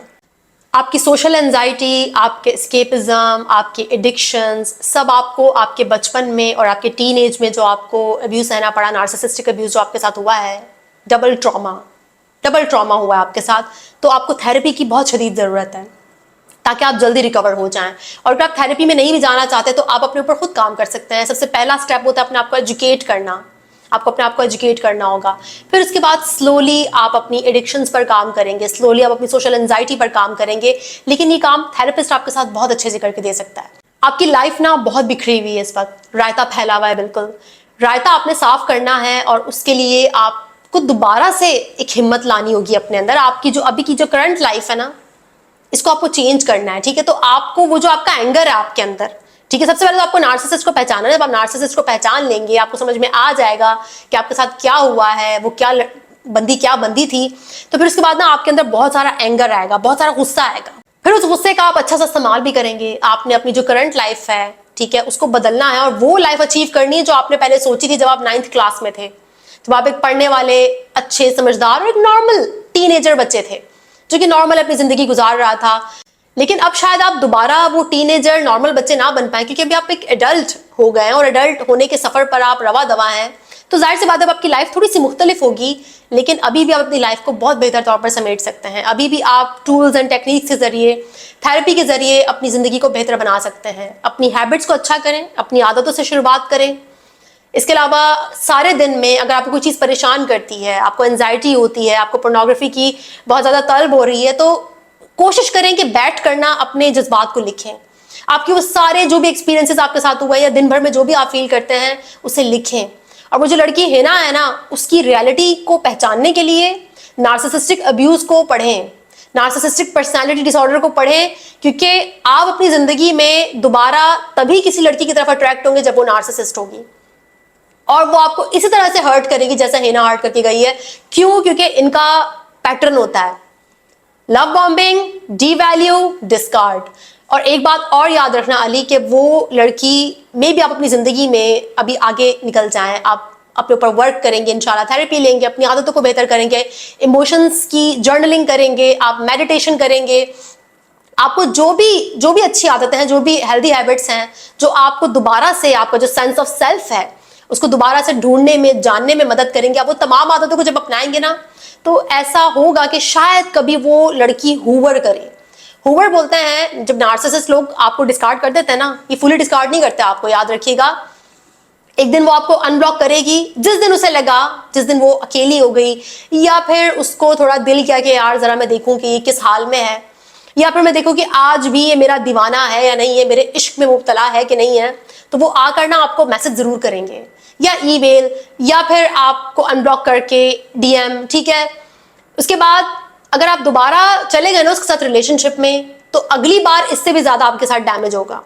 आपकी सोशल एंजाइटी, आपके एस्केपिज्म, आपके एडिक्शंस, सब आपको आपके बचपन में और आपके टीन एज में जो आपको अब्यूज सहना पड़ा, नार्सिसिस्टिक अब्यूज जो आपके साथ हुआ है, डबल ट्रॉमा हुआ है आपके साथ, तो आपको थेरेपी की बहुत शदीद ज़रूरत है ताकि आप जल्दी रिकवर हो जाएं। और अगर आप थेरेपी में नहीं भी जाना चाहते तो आप अपने ऊपर खुद काम कर सकते हैं। सबसे पहला स्टेप होता है अपने आप को एजुकेट करना, आपको अपने आप को एजुकेट करना होगा। फिर उसके बाद स्लोली आप अपनी एडिक्शंस पर काम करेंगे, स्लोली आप अपनी सोशल एंजाइटी पर काम करेंगे, लेकिन ये काम थेरेपिस्ट आपके साथ बहुत अच्छे से करके दे सकता है। आपकी लाइफ ना बहुत बिखरी हुई है इस वक्त, रायता फैला हुआ है, बिल्कुल रायता आपने साफ करना है और उसके लिए आपको दोबारा से एक हिम्मत लानी होगी अपने अंदर। आपकी जो अभी की जो करंट लाइफ है ना, इसको आपको चेंज करना है, ठीक है। तो आपको वो जो आपका एंगर है आपके अंदर, ठीक है, सबसे पहले तो आपको नार्सिसिस्ट को पहचानना है। जब आप नार्सिसिस्ट को पहचान लेंगे, आपको समझ में आ जाएगा कि आपके साथ क्या हुआ है, वो क्या बंदी थी, तो फिर उसके बाद ना आपके अंदर बहुत सारा एंगर आएगा, बहुत सारा गुस्सा आएगा। फिर उस गुस्से का आप अच्छा सा इस्तेमाल भी करेंगे। आपने अपनी जो करंट लाइफ है, ठीक है, उसको बदलना है और वो लाइफ अचीव करनी है जो आपने पहले सोची थी जब आप 9th क्लास में थे, जब आप एक पढ़ने वाले, अच्छे, समझदार और एक नॉर्मल टीनेजर बच्चे थे जो कि नॉर्मल अपनी जिंदगी गुजार रहा था। लेकिन अब शायद आप दोबारा वो टीनेजर नॉर्मल बच्चे ना बन पाए क्योंकि अभी आप एक एडल्ट हो गए हैं और एडल्ट होने के सफर पर आप रवा दवा हैं। तो जाहिर सी बात है अब आपकी लाइफ थोड़ी सी मुख्तलिफ होगी, लेकिन अभी भी आप अपनी लाइफ को बहुत बेहतर तौर पर समेट सकते हैं। अभी भी आप टूल्स एंड टेक्निक्स के जरिए, थेरेपी के जरिए अपनी जिंदगी को बेहतर बना सकते हैं। अपनी हैबिट्स को अच्छा करें, अपनी आदतों से शुरुआत करें। इसके अलावा सारे दिन में अगर आपको कोई चीज़ परेशान करती है, आपको एंजाइटी होती है, आपको पोर्नोग्राफी की बहुत ज़्यादा तलब हो रही है, तो कोशिश करें कि बैठ करना अपने जज्बात को लिखें। आपके वो सारे जो भी एक्सपीरियंसेस आपके साथ हुआ है या दिन भर में जो भी आप फील करते हैं उसे लिखें। और वो जो लड़की है ना उसकी रियलिटी को पहचानने के लिए नार्सिसिस्टिक अब्यूज को पढ़ें, नार्सिसिस्टिक पर्सनालिटी डिसऑर्डर को पढ़ें, क्योंकि आप अपनी जिंदगी में दोबारा तभी किसी लड़की की तरफ अट्रैक्ट होंगे जब वो नार्सिसिस्ट होगी और वो आपको इसी तरह से हर्ट करेगी जैसा हेना हर्ट करके गई है। क्यों? क्योंकि इनका पैटर्न होता है लव बॉम्बिंग, डीवैल्यू, डिस्कार्ड। और एक बात और याद रखना अली कि वो लड़की में भी आप अपनी जिंदगी में अभी आगे निकल जाएं, आप अपने ऊपर वर्क करेंगे, इंशाल्लाह थेरेपी लेंगे, अपनी आदतों को बेहतर करेंगे, इमोशंस की जर्नलिंग करेंगे, आप मेडिटेशन करेंगे, आपको जो भी अच्छी आदतें हैं, जो भी हेल्दी हैबिट्स हैं, जो आपको दोबारा से आपका जो सेंस ऑफ सेल्फ है उसको दोबारा से ढूंढने में, जानने में मदद करेंगे। आप वो तमाम आदतों को जब अपनाएंगे ना तो ऐसा होगा कि शायद कभी वो लड़की हूवर करे। हूवर बोलते हैं जब नार्सिसिस्ट लोग आपको डिस्कार्ड कर देते हैं ना, ये फुली डिस्कार्ड नहीं करते आपको, याद रखिएगा। एक दिन वो आपको अनब्लॉक करेगी जिस दिन उसे लगा, जिस दिन वो अकेली हो गई या फिर उसको थोड़ा दिल किया कि यार जरा मैं देखूं कि ये किस हाल में है, या फिर मैं देखूं कि आज भी ये मेरा दीवाना है या नहीं है, मेरे इश्क में मुब्तला है कि नहीं है, तो वो आकर ना आपको मैसेज जरूर करेंगे या ईमेल या फिर आपको अनब्लॉक करके डीएम, ठीक है। उसके बाद अगर आप दोबारा चले गए ना उसके साथ रिलेशनशिप में, तो अगली बार इससे भी ज्यादा आपके साथ डैमेज होगा।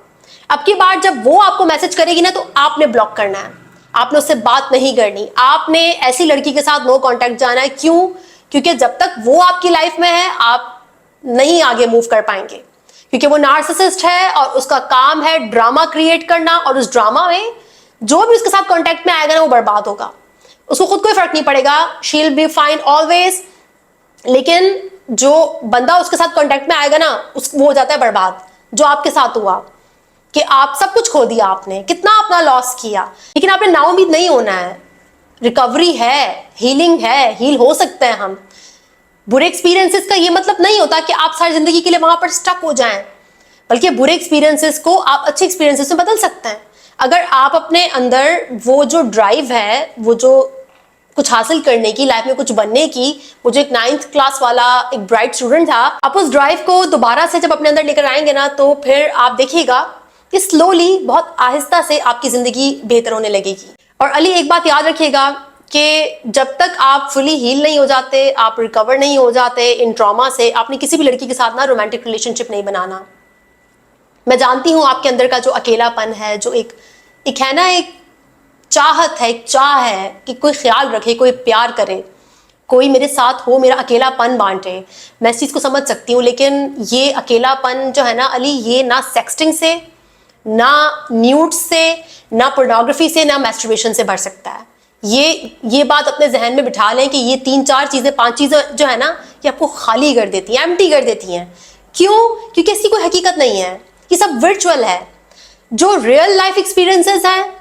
अब की बार जब वो आपको मैसेज करेगी ना तो आपने ब्लॉक करना है, आपने उससे बात नहीं करनी, आपने ऐसी लड़की के साथ नो कांटेक्ट जाना है। क्यों? क्योंकि जब तक वो आपकी लाइफ में है आप नहीं आगे मूव कर पाएंगे, क्योंकि वो नार्सिसिस्ट है और उसका काम है ड्रामा क्रिएट करना, और उस ड्रामा में जो भी उसके साथ कांटेक्ट में आएगा ना वो बर्बाद होगा। उसको खुद कोई फर्क नहीं पड़ेगा, she will be fine always, लेकिन जो बंदा उसके साथ कांटेक्ट में आएगा ना वो हो जाता है बर्बाद। जो आपके साथ हुआ कि आप सब कुछ खो दिया, आपने कितना अपना लॉस किया, लेकिन आपने नाउम्मीद नहीं होना है। रिकवरी है, हीलिंग है, हील हो सकते हैं हम। बुरे एक्सपीरियंसेस का ये मतलब नहीं होता कि आप सारी जिंदगी के लिए वहां पर स्टक हो जाएं, बल्कि बुरे एक्सपीरियंसेस को आप अच्छे एक्सपीरियंसेस में बदल सकते हैं। अगर आप अपने अंदर वो जो ड्राइव है, वो जो कुछ हासिल करने की, लाइफ में कुछ बनने की, वो जो एक 9th क्लास वाला एक ब्राइट स्टूडेंट था, आप उस ड्राइव को दोबारा से जब अपने अंदर लेकर आएंगे ना, तो फिर आप देखिएगा कि स्लोली, बहुत आहिस्ता से आपकी जिंदगी बेहतर होने लगेगी। और अली, एक बात याद रखिएगा कि जब तक आप फुली हील नहीं हो जाते, आप रिकवर नहीं हो जाते इन ट्रॉमा से, आपने किसी भी लड़की के साथ ना रोमांटिक रिलेशनशिप नहीं बनाना। मैं जानती हूं आपके अंदर का जो अकेलापन है, जो एक है ना, एक चाहत है, एक चाह है कि कोई ख्याल रखे, कोई प्यार करे, कोई मेरे साथ हो, मेरा अकेलापन बांटे। मैं इस चीज को समझ सकती हूँ, लेकिन ये अकेलापन जो है ना अली, ये ना सेक्सटिंग से, ना न्यूड्स से, ना पोर्नोग्राफी से, ना मैस्टरबेशन से भर सकता है। ये बात अपने जहन में बिठा लें कि ये 3-4 चीजें, 5 चीजें जो है ना, ये आपको खाली कर देती हैं, एम्प्टी कर देती हैं। क्यों? क्योंकि इसकी कोई हकीकत नहीं है, ये सब वर्चुअल है। जो रियल लाइफ एक्सपीरियंसेस हैं,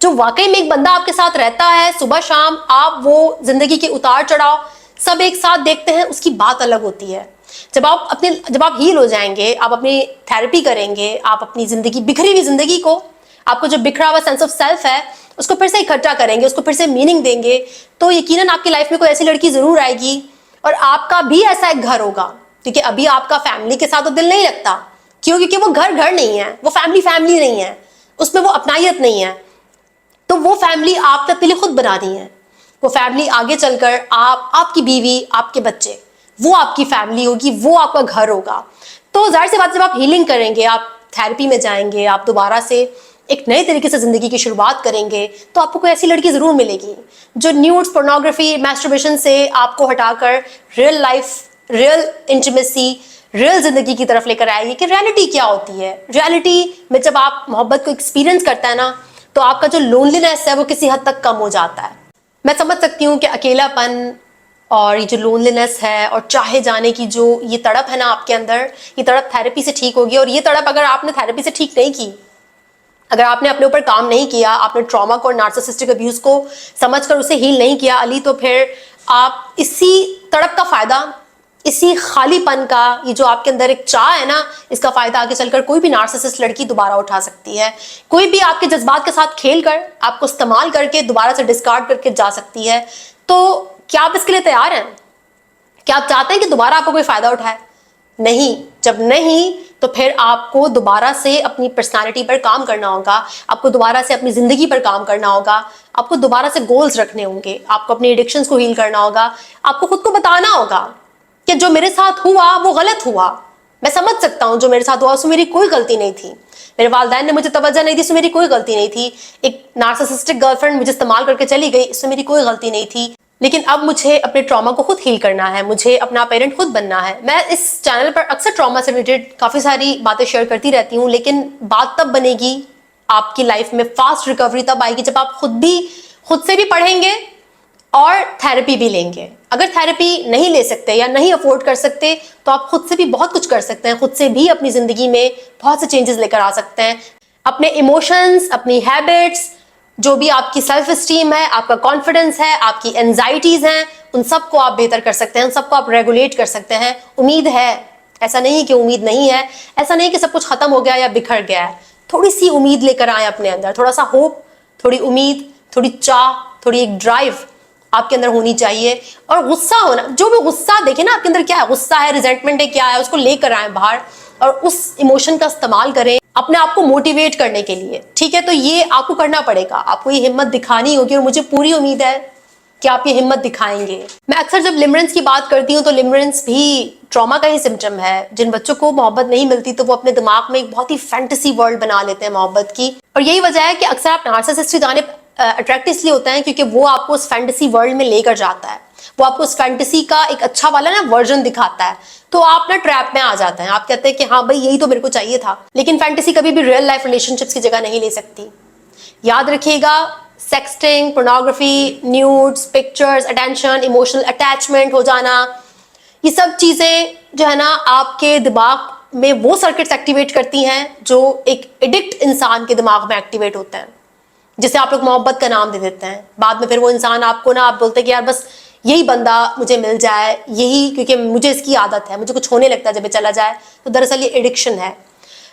जो वाकई में एक बंदा आपके साथ रहता है, सुबह शाम आप वो जिंदगी के उतार चढ़ाव सब एक साथ देखते हैं, उसकी बात अलग होती है। जब आप हील हो जाएंगे, आप अपनी थेरेपी करेंगे, आप अपनी जिंदगी, बिखरी हुई जिंदगी को, आपको जो बिखरा हुआ सेंस ऑफ सेल्फ है, उसको फिर से इकट्ठा करेंगे, उसको फिर से मीनिंग देंगे, तो यकीनन आपकी लाइफ में कोई ऐसी लड़की जरूर आएगी और आपका भी ऐसा एक घर होगा। क्योंकि अभी आपका फैमिली के साथ तो दिल नहीं लगता। क्यों? क्योंकि वो घर नहीं है, वो फैमिली नहीं है, उसमें वो अपनायत नहीं है। तो वो फैमिली आपने अपने लिए खुद बनानी है। वो फैमिली आगे चलकर आपकी बीवी, आपके बच्चे, वो आपकी फैमिली होगी, वो आपका घर होगा। तो जाहिर सी बात, जब आप हीलिंग करेंगे, आप थेरेपी में जाएंगे, आप दोबारा से एक नए तरीके से जिंदगी की शुरुआत करेंगे, तो आपको कोई ऐसी लड़की जरूर मिलेगी जो न्यूड्स, पोर्नोग्राफी, मैस्टरबेशन से आपको हटाकर real life, real intimacy, real जिंदगी की तरफ लेकर आएगी कि रियलिटी क्या होती है। रियलिटी में जब आप मोहब्बत को एक्सपीरियंस करते हैं ना, तो आपका जो लोनलीनेस है वो किसी हद तक कम हो जाता है। मैं समझ सकती हूँ कि अकेलापन और ये जो लोनलीनेस है और चाहे जाने की जो ये तड़प है ना आपके अंदर, ये तड़प थेरेपी से ठीक होगी। और ये तड़प अगर आपने थेरेपी से ठीक नहीं की, अगर आपने अपने ऊपर काम नहीं किया, आपने ट्रॉमा को और नार्सिसिस्टिक अब्यूज को समझकर उसे हील नहीं किया अली, तो फिर आप इसी तड़प का फायदा, इसी खालीपन का, ये जो आपके अंदर एक चाह है ना, इसका फायदा आगे चलकर कोई भी नार्सिसिस्ट लड़की दोबारा उठा सकती है। कोई भी आपके जज्बात के साथ खेल कर, आपको इस्तेमाल करके दोबारा से डिस्कार्ड करके जा सकती है। तो क्या आप इसके लिए तैयार हैं? क्या आप चाहते हैं कि दोबारा आपको कोई फायदा उठाए? नहीं। जब नहीं, तो फिर आपको दोबारा से अपनी पर्सनालिटी पर काम करना होगा, आपको दोबारा से अपनी जिंदगी पर काम करना होगा, आपको दोबारा से गोल्स रखने होंगे, आपको अपनी एडिक्शंस को हील करना होगा, आपको खुद को बताना होगा कि जो मेरे साथ हुआ वो गलत हुआ। मैं समझ सकता हूँ जो मेरे साथ हुआ उसमें मेरी कोई गलती नहीं थी, मेरे वालिदैन ने मुझे तवज्जो नहीं दी, इसमें मेरी कोई गलती नहीं थी। एक नार्सिसिस्टिक गर्लफ्रेंड मुझे इस्तेमाल करके चली गई, इसमें मेरी कोई गलती नहीं थी। लेकिन अब मुझे अपने ट्रॉमा को खुद हील करना है, मुझे अपना पेरेंट खुद बनना है। मैं इस चैनल पर अक्सर ट्रॉमा से रिलेटेड काफ़ी सारी बातें शेयर करती रहती हूँ, लेकिन बात तब बनेगी आपकी लाइफ में, फास्ट रिकवरी तब आएगी जब आप खुद से भी पढ़ेंगे और थेरेपी भी लेंगे। अगर थेरेपी नहीं ले सकते या नहीं अफोर्ड कर सकते, तो आप खुद से भी बहुत कुछ कर सकते हैं, खुद से भी अपनी ज़िंदगी में बहुत से चेंजेस लेकर आ सकते हैं। अपने इमोशंस, अपनी हैबिट्स, जो भी आपकी सेल्फ स्टीम है, आपका कॉन्फिडेंस है, आपकी एंजाइटीज हैं, उन सबको आप बेहतर कर सकते हैं, उन सबको आप रेगुलेट कर सकते हैं। उम्मीद है, ऐसा नहीं कि उम्मीद नहीं है, ऐसा नहीं कि सब कुछ खत्म हो गया या बिखर गया है। थोड़ी सी उम्मीद लेकर आए अपने अंदर, थोड़ा सा होप, थोड़ी उम्मीद, थोड़ी चाह, थोड़ी एक ड्राइव आपके अंदर होनी चाहिए। और गुस्सा होना, जो भी गुस्सा देखे ना आपके अंदर, क्या है गुस्सा है, रिजेंटमेंट है, क्या है, उसको लेकर आए बाहर और उस इमोशन का इस्तेमाल करें अपने आप को मोटिवेट करने के लिए। ठीक है, तो ये आपको करना पड़ेगा, आपको ये हिम्मत दिखानी होगी और मुझे पूरी उम्मीद है कि आप ये हिम्मत दिखाएंगे। मैं अक्सर जब लिमरेंस की बात करती हूँ तो लिमरेंस भी ट्रॉमा का ही सिम्टम है। जिन बच्चों को मोहब्बत नहीं मिलती तो वो अपने दिमाग में एक बहुत ही फैंटेसी वर्ल्ड बना लेते हैं मोहब्बत की, और यही वजह है कि अक्सर आप नार्सिसिस्ट की जानिब अट्रैक्ट इसलिए होते हैं क्योंकि वो आपको उस फैंटेसी वर्ल्ड में लेकर जाता है, वो आपको उस फैंटेसी का एक अच्छा वाला ना वर्जन दिखाता है, तो आप ना ट्रैप में आ जाते हैं। आप कहते हैं कि हाँ भाई यही तो मेरे को चाहिए था। लेकिन फैंटेसी कभी भी रियल लाइफ रिलेशनशिप्स की जगह नहीं ले सकती। याद रखिएगा, sexting, pornography, nudes, pictures, attention, emotional attachment हो जाना, ये सब चीजें जो है ना आपके दिमाग में वो सर्किट्स एक्टिवेट करती हैं जो एक एडिक्ट इंसान के दिमाग में एक्टिवेट होते हैं, जिसे आप लोग मोहब्बत का नाम दे देते हैं। बाद में फिर वो इंसान आपको ना, आप बोलते हैं कि यार बस यही बंदा मुझे मिल जाए, यही, क्योंकि मुझे इसकी आदत है, मुझे कुछ होने लगता है जब ये चला जाए। तो दरअसल ये एडिक्शन है।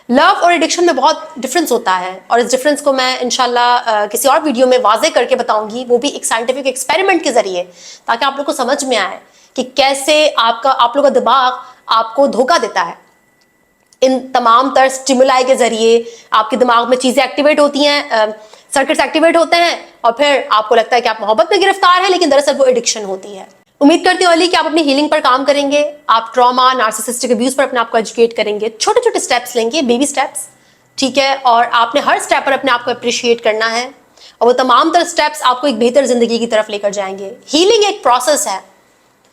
लव और एडिक्शन में बहुत डिफरेंस होता है, और इस डिफरेंस को मैं इंशाल्लाह किसी और वीडियो में वाजे करके बताऊंगी, वो भी एक साइंटिफिक एक्सपेरिमेंट के जरिए, ताकि आप लोग को समझ में आए कि कैसे आप लोग का दिमाग आपको धोखा देता है। इन तमाम तर स्टिमुलाई के जरिए आपके दिमाग में चीजें एक्टिवेट होती हैं, सर्किट्स एक्टिवेट होते हैं, और फिर आपको लगता है कि आप मोहब्बत में गिरफ्तार हैं, लेकिन दरअसल वो एडिक्शन होती है। उम्मीद करती हूँ अली कि आप अपनी हीलिंग पर काम करेंगे, आप ट्रॉमा, नार्सिसिस्टिक अब्यूज पर अपने आप को एजुकेट करेंगे, छोटे छोटे स्टेप्स लेंगे, बेबी स्टेप्स, ठीक है। और आपने हर स्टेप पर अपने आप को अप्रिशिएट करना है, और वो तमाम तरह स्टेप्स आपको एक बेहतर जिंदगी की तरफ लेकर जाएंगे। हीलिंग एक प्रोसेस है,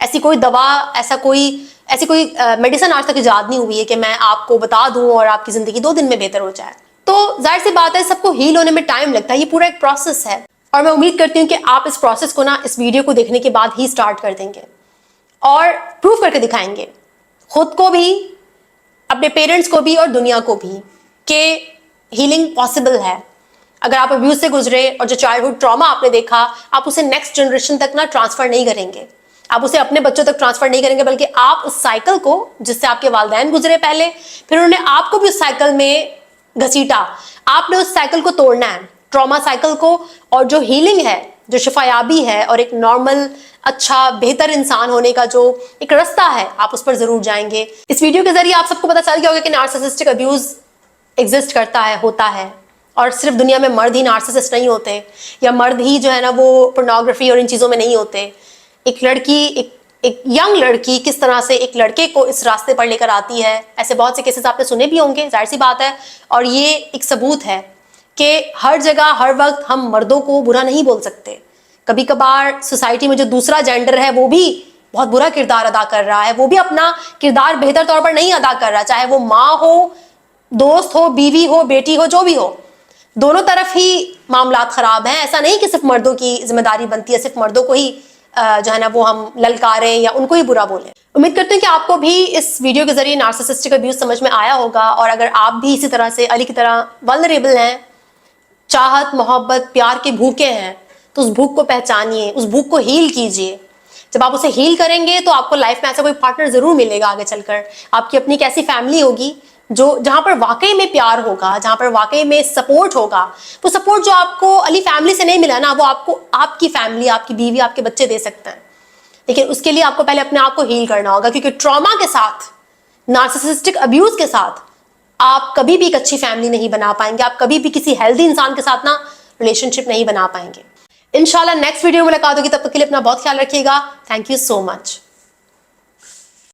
ऐसी कोई दवा, ऐसी कोई मेडिसिन आज तक इजाद नहीं हुई है कि मैं आपको बता दूं और आपकी जिंदगी 2 दिन में बेहतर हो जाए। तो जाहिर सी बात है, सबको हील होने में टाइम लगता है, ये पूरा एक प्रोसेस है। और मैं उम्मीद करती हूँ कि आप इस प्रोसेस को ना इस वीडियो को देखने के बाद ही स्टार्ट कर देंगे और प्रूव करके दिखाएंगे, खुद को भी, अपने पेरेंट्स को भी और दुनिया को भी, कि हीलिंग पॉसिबल है। अगर आप अब्यूज से गुजरे और जो चाइल्डहुड ट्रॉमा आपने देखा, आप उसे नेक्स्ट जनरेशन तक ना ट्रांसफर नहीं करेंगे, आप उसे अपने बच्चों तक ट्रांसफर नहीं करेंगे, बल्कि आप उस साइकिल को, जिससे आपके वालिदैन गुजरे पहले, फिर उन्होंने आपको भी उस साइकिल में घसीटा, आपने उस साइकिल को तोड़ना है, ट्रॉमा साइकिल को। और जो हीलिंग है, जो शिफायाबी है, और एक नॉर्मल, अच्छा, बेहतर इंसान होने का जो एक रास्ता है, आप उस पर जरूर जाएंगे। इस वीडियो के जरिए आप सबको पता चल गया होगा कि नार्सिसिस्टिक अब्यूज एग्जिस्ट करता है, होता है, और सिर्फ दुनिया में मर्द ही नार्सिसिस्ट नहीं होते, या मर्द ही जो है ना वो पोर्नोग्राफी और इन चीज़ों में नहीं होते। एक लड़की, एक यंग लड़की किस तरह से एक लड़के को इस रास्ते पर लेकर आती है, ऐसे बहुत से केसेस आपने सुने भी होंगे, जाहिर सी बात है। और ये एक सबूत है कि हर जगह, हर वक्त हम मर्दों को बुरा नहीं बोल सकते। कभी कभार सोसाइटी में जो दूसरा जेंडर है वो भी बहुत बुरा किरदार अदा कर रहा है, वो भी अपना किरदार बेहतर तौर पर नहीं अदा कर रहा, चाहे वो माँ हो, दोस्त हो, बीवी हो, बेटी हो, जो भी हो, दोनों तरफ ही मामलात खराब हैं। ऐसा नहीं कि सिर्फ मर्दों की जिम्मेदारी बनती है, सिर्फ मर्दों को ही जो है ना वो हम ललकारें या उनको ही बुरा बोलें। उम्मीद करते हैं कि आपको भी इस वीडियो के जरिए नार्सिसिस्टिक अब्यूज समझ में आया होगा, और अगर आप भी इसी तरह से अली की तरह वल्नरेबल हैं, चाहत, मोहब्बत, प्यार के भूखे हैं, तो उस भूख को पहचानिए, उस भूख को हील कीजिए। जब आप उसे हील करेंगे तो आपको लाइफ में ऐसा कोई पार्टनर जरूर मिलेगा आगे चलकर, आपकी अपनी एक ऐसी फैमिली होगी जो जहां पर वाकई में प्यार होगा, जहां पर वाकई में सपोर्ट होगा। वो सपोर्ट जो आपको अली फैमिली से नहीं मिला ना, वो आपको आपकी फैमिली, आपकी बीवी, आपके बच्चे दे सकते हैं। लेकिन उसके लिए आपको पहले अपने आप को हील करना होगा, क्योंकि ट्रॉमा के साथ, नार्सिसिस्टिक अब्यूज के साथ आप कभी भी एक अच्छी फैमिली नहीं बना पाएंगे, आप कभी भी किसी हेल्दी इंसान के साथ ना रिलेशनशिप नहीं बना पाएंगे। इंशाल्लाह नेक्स्ट वीडियो में मुलाकात होगी, तब तक के लिए अपना बहुत ख्याल रखिएगा। Thank you so much.